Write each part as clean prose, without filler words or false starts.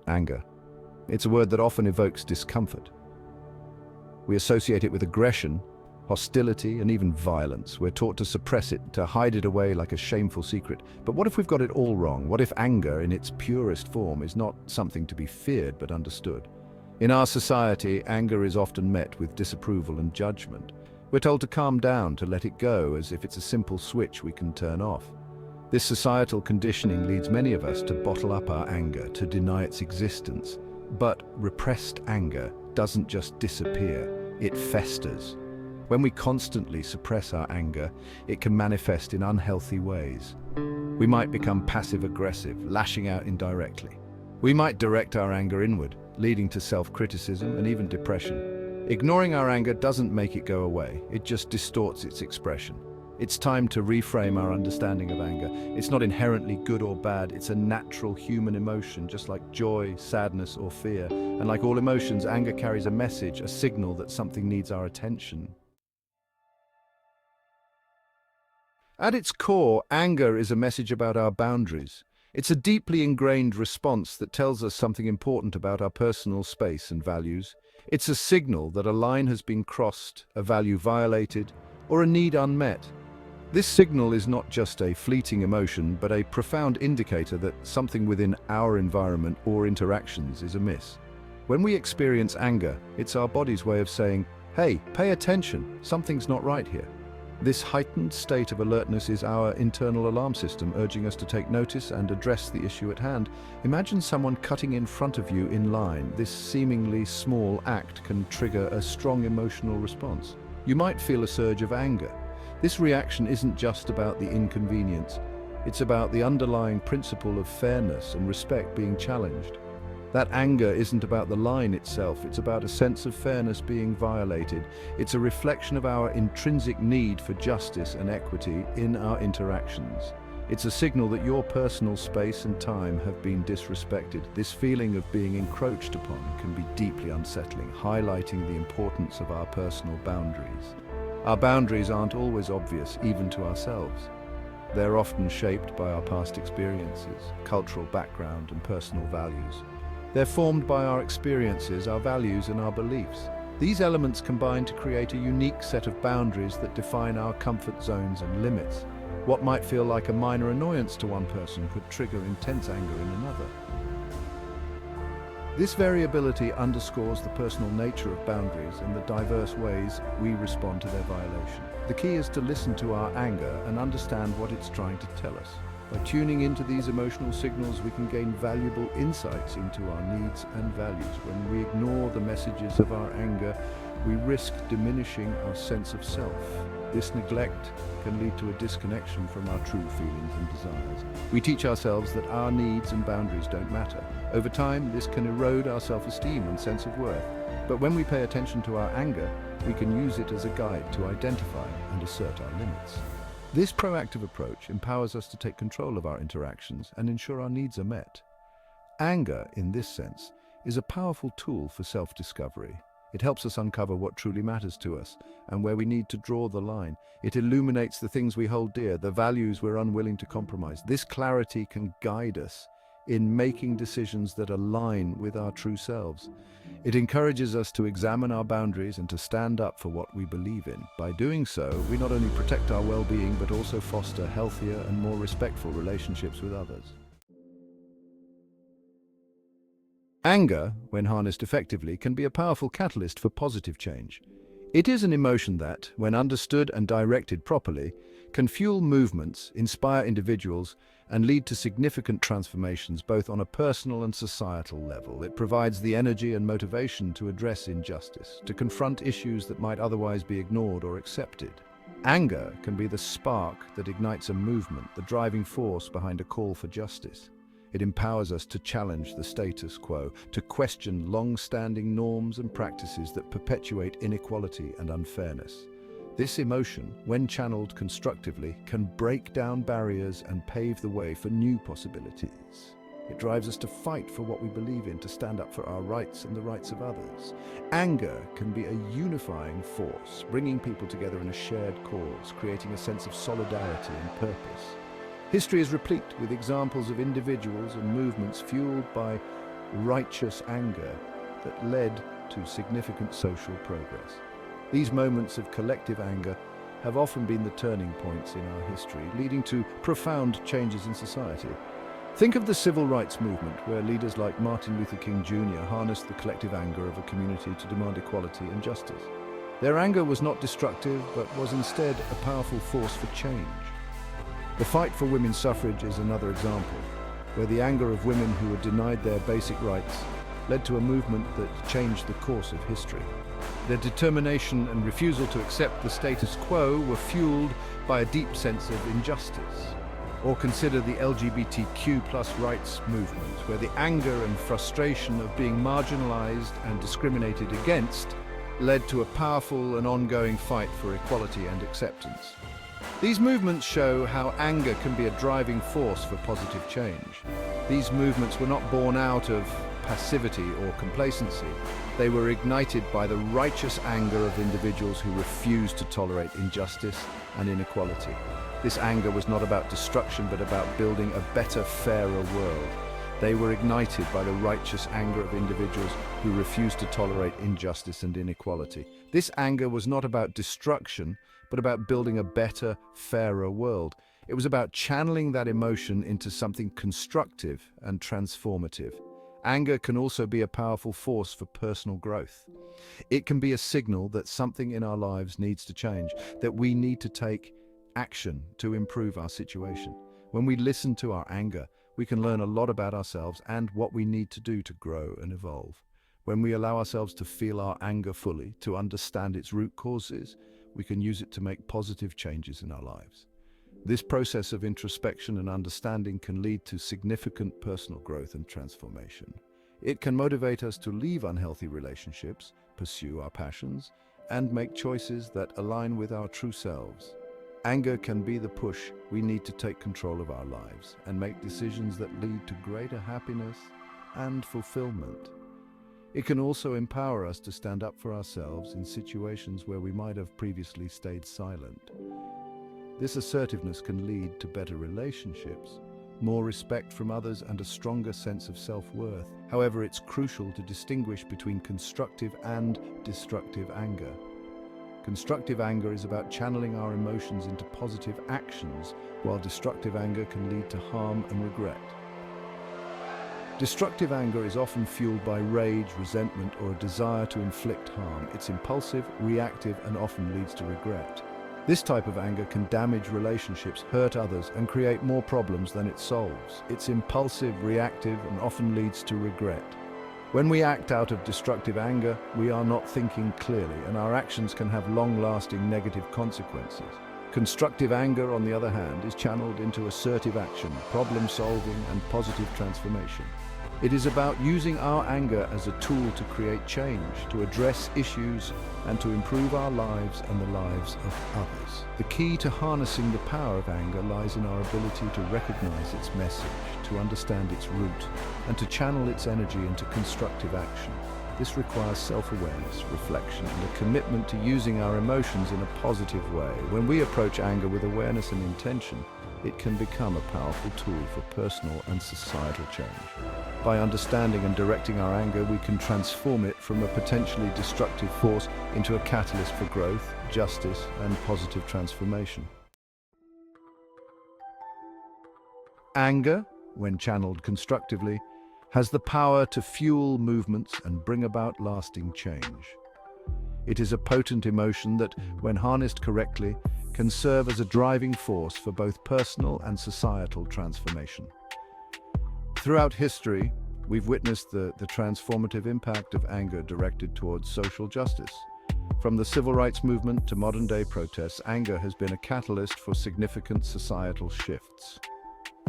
Anger. It's a word that often evokes discomfort. We associate it with aggression, hostility, and even violence. We're taught to suppress it, to hide it away like a shameful secret. But what if we've got it all wrong? What if anger, in its purest form, is not something to be feared but understood? In our society, anger is often met with disapproval and judgment. We're told to calm down, to let it go, as if it's a simple switch we can turn off. This societal conditioning leads many of us to bottle up our anger, to deny its existence. But repressed anger doesn't just disappear, it festers. When we constantly suppress our anger, it can manifest in unhealthy ways. We might become passive-aggressive, lashing out indirectly. We might direct our anger inward, leading to self-criticism and even depression. Ignoring our anger doesn't make it go away, it just distorts its expression. It's time to reframe our understanding of anger. It's not inherently good or bad, it's a natural human emotion, just like joy, sadness, or fear. And like all emotions, anger carries a message, a signal that something needs our attention. At its core, anger is a message about our boundaries. It's a deeply ingrained response that tells us something important about our personal space and values. It's a signal that a line has been crossed, a value violated, or a need unmet. This signal is not just a fleeting emotion, but a profound indicator that something within our environment or interactions is amiss. When we experience anger, it's our body's way of saying, "Hey, pay attention, something's not right here." This heightened state of alertness is our internal alarm system urging us to take notice and address the issue at hand. Imagine someone cutting in front of you in line. This seemingly small act can trigger a strong emotional response. You might feel a surge of anger. This reaction isn't just about the inconvenience, it's about the underlying principle of fairness and respect being challenged. That anger isn't about the line itself, it's about a sense of fairness being violated. It's a reflection of our intrinsic need for justice and equity in our interactions. It's a signal that your personal space and time have been disrespected. This feeling of being encroached upon can be deeply unsettling, highlighting the importance of our personal boundaries. Our boundaries aren't always obvious, even to ourselves. They're often shaped by our past experiences, cultural background, and personal values. They're formed by our experiences, our values, and our beliefs. These elements combine to create a unique set of boundaries that define our comfort zones and limits. What might feel like a minor annoyance to one person could trigger intense anger in another. This variability underscores the personal nature of boundaries and the diverse ways we respond to their violation. The key is to listen to our anger and understand what it's trying to tell us. By tuning into these emotional signals, we can gain valuable insights into our needs and values. When we ignore the messages of our anger, we risk diminishing our sense of self. This neglect can lead to a disconnection from our true feelings and desires. We teach ourselves that our needs and boundaries don't matter. Over time, this can erode our self-esteem and sense of worth. But when we pay attention to our anger, we can use it as a guide to identify and assert our limits. This proactive approach empowers us to take control of our interactions and ensure our needs are met. Anger, in this sense, is a powerful tool for self-discovery. It helps us uncover what truly matters to us and where we need to draw the line. It illuminates the things we hold dear, the values we're unwilling to compromise. This clarity can guide us in making decisions that align with our true selves. It encourages us to examine our boundaries and to stand up for what we believe in. By doing so, we not only protect our well-being but also foster healthier and more respectful relationships with others. Anger, when harnessed effectively, can be a powerful catalyst for positive change. It is an emotion that, when understood and directed properly, can fuel movements, inspire individuals, and lead to significant transformations both on a personal and societal level. It provides the energy and motivation to address injustice, to confront issues that might otherwise be ignored or accepted. Anger can be the spark that ignites a movement, the driving force behind a call for justice. It empowers us to challenge the status quo, to question long-standing norms and practices that perpetuate inequality and unfairness. This emotion, when channeled constructively, can break down barriers and pave the way for new possibilities. It drives us to fight for what we believe in, to stand up for our rights and the rights of others. Anger can be a unifying force, bringing people together in a shared cause, creating a sense of solidarity and purpose. History is replete with examples of individuals and movements fueled by righteous anger that led to significant social progress. These moments of collective anger have often been the turning points in our history, leading to profound changes in society. Think of the civil rights movement, where leaders like Martin Luther King Jr. harnessed the collective anger of a community to demand equality and justice. Their anger was not destructive, but was instead a powerful force for change. The fight for women's suffrage is another example, where the anger of women who were denied their basic rights led to a movement that changed the course of history. Their determination and refusal to accept the status quo were fueled by a deep sense of injustice. Or consider the LGBTQ+ rights movement, where the anger and frustration of being marginalized and discriminated against led to a powerful and ongoing fight for equality and acceptance. These movements show how anger can be a driving force for positive change. These movements were not born out of passivity or complacency. They were ignited by the righteous anger of individuals who refused to tolerate injustice and inequality. This anger was not about destruction, but about building a better, fairer world. They were ignited by the righteous anger of individuals who refused to tolerate injustice and inequality. This anger was not about destruction, but about building a better, fairer world. It was about channeling that emotion into something constructive and transformative. Anger can also be a powerful force for personal growth. It can be a signal that something in our lives needs to change, that we need to take action to improve our situation. When we listen to our anger, we can learn a lot about ourselves and what we need to do to grow and evolve. When we allow ourselves to feel our anger fully, to understand its root causes, we can use it to make positive changes in our lives. This process of introspection and understanding can lead to significant personal growth and transformation. It can motivate us to leave unhealthy relationships, pursue our passions, and make choices that align with our true selves. Anger can be the push we need to take control of our lives and make decisions that lead to greater happiness and fulfillment. It can also empower us to stand up for ourselves in situations where we might have previously stayed silent. This assertiveness can lead to better relationships, more respect from others, and a stronger sense of self-worth. However, it's crucial to distinguish between constructive and destructive anger. Constructive anger is about channeling our emotions into positive actions, while destructive anger can lead to harm and regret. Destructive anger is often fueled by rage, resentment, or a desire to inflict harm. It's impulsive, reactive, and often leads to regret. This type of anger can damage relationships, hurt others, and create more problems than it solves. It's impulsive, reactive, and often leads to regret. When we act out of destructive anger, we are not thinking clearly, and our actions can have long-lasting negative consequences. Constructive anger, on the other hand, is channeled into assertive action, problem-solving, and positive transformation. It is about using our anger as a tool to create change, to address issues, and to improve our lives and the lives of others. The key to harnessing the power of anger lies in our ability to recognize its message, to understand its root, and to channel its energy into constructive action. This requires self-awareness, reflection, and a commitment to using our emotions in a positive way. When we approach anger with awareness and intention, it can become a powerful tool for personal and societal change. By understanding and directing our anger, we can transform it from a potentially destructive force into a catalyst for growth, justice, and positive transformation. Anger, when channeled constructively, has the power to fuel movements and bring about lasting change. It is a potent emotion that, when harnessed correctly, can serve as a driving force for both personal and societal transformation. Throughout history, we've witnessed the transformative impact of anger directed towards social justice. From the civil rights movement to modern-day protests, anger has been a catalyst for significant societal shifts.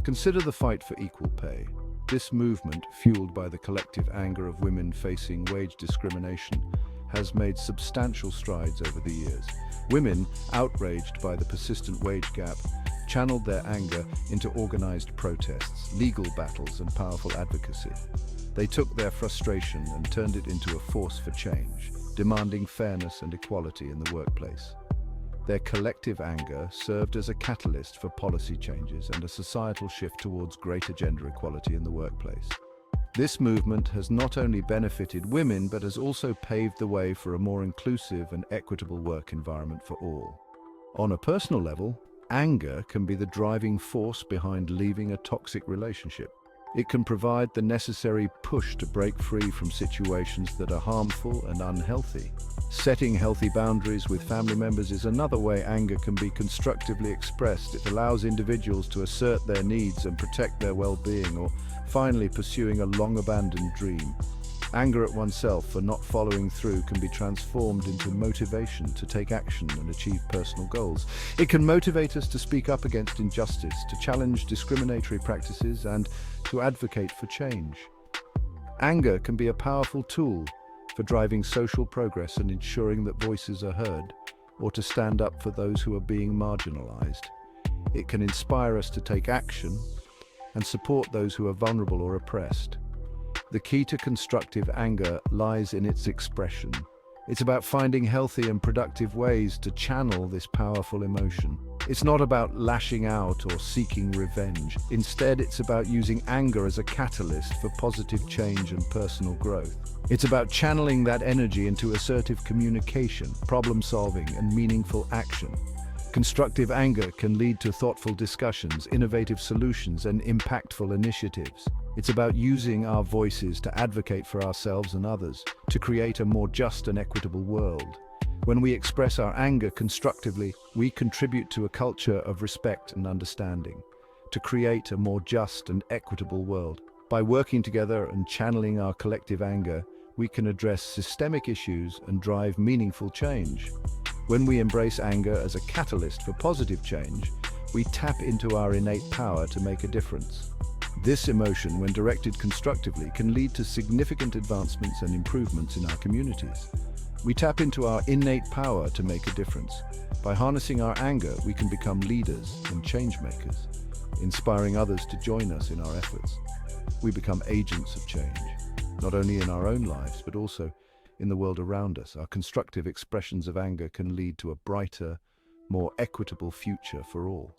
Consider the fight for equal pay. This movement, fueled by the collective anger of women facing wage discrimination, has made substantial strides over the years. Women, outraged by the persistent wage gap, channeled their anger into organized protests, legal battles, and powerful advocacy. They took their frustration and turned it into a force for change, demanding fairness and equality in the workplace. Their collective anger served as a catalyst for policy changes and a societal shift towards greater gender equality in the workplace. This movement has not only benefited women, but has also paved the way for a more inclusive and equitable work environment for all. On a personal level, anger can be the driving force behind leaving a toxic relationship. It can provide the necessary push to break free from situations that are harmful and unhealthy. Setting healthy boundaries with family members is another way anger can be constructively expressed. It allows individuals to assert their needs and protect their well-being, or finally pursuing a long-abandoned dream. Anger at oneself for not following through can be transformed into motivation to take action and achieve personal goals. It can motivate us to speak up against injustice, to challenge discriminatory practices, and to advocate for change. Anger can be a powerful tool for driving social progress and ensuring that voices are heard, or to stand up for those who are being marginalized. It can inspire us to take action and support those who are vulnerable or oppressed. The key to constructive anger lies in its expression. It's about finding healthy and productive ways to channel this powerful emotion. It's not about lashing out or seeking revenge. Instead, it's about using anger as a catalyst for positive change and personal growth. It's about channeling that energy into assertive communication, problem solving, and meaningful action. Constructive anger can lead to thoughtful discussions, innovative solutions, and impactful initiatives. It's about using our voices to advocate for ourselves and others, to create a more just and equitable world. When we express our anger constructively, we contribute to a culture of respect and understanding, to create a more just and equitable world. By working together and channeling our collective anger, we can address systemic issues and drive meaningful change. When we embrace anger as a catalyst for positive change, we tap into our innate power to make a difference. This emotion, when directed constructively, can lead to significant advancements and improvements in our communities. We tap into our innate power to make a difference. By harnessing our anger, we can become leaders and change makers, inspiring others to join us in our efforts. We become agents of change, not only in our own lives, but also in the world around us. Our constructive expressions of anger can lead to a brighter, more equitable future for all.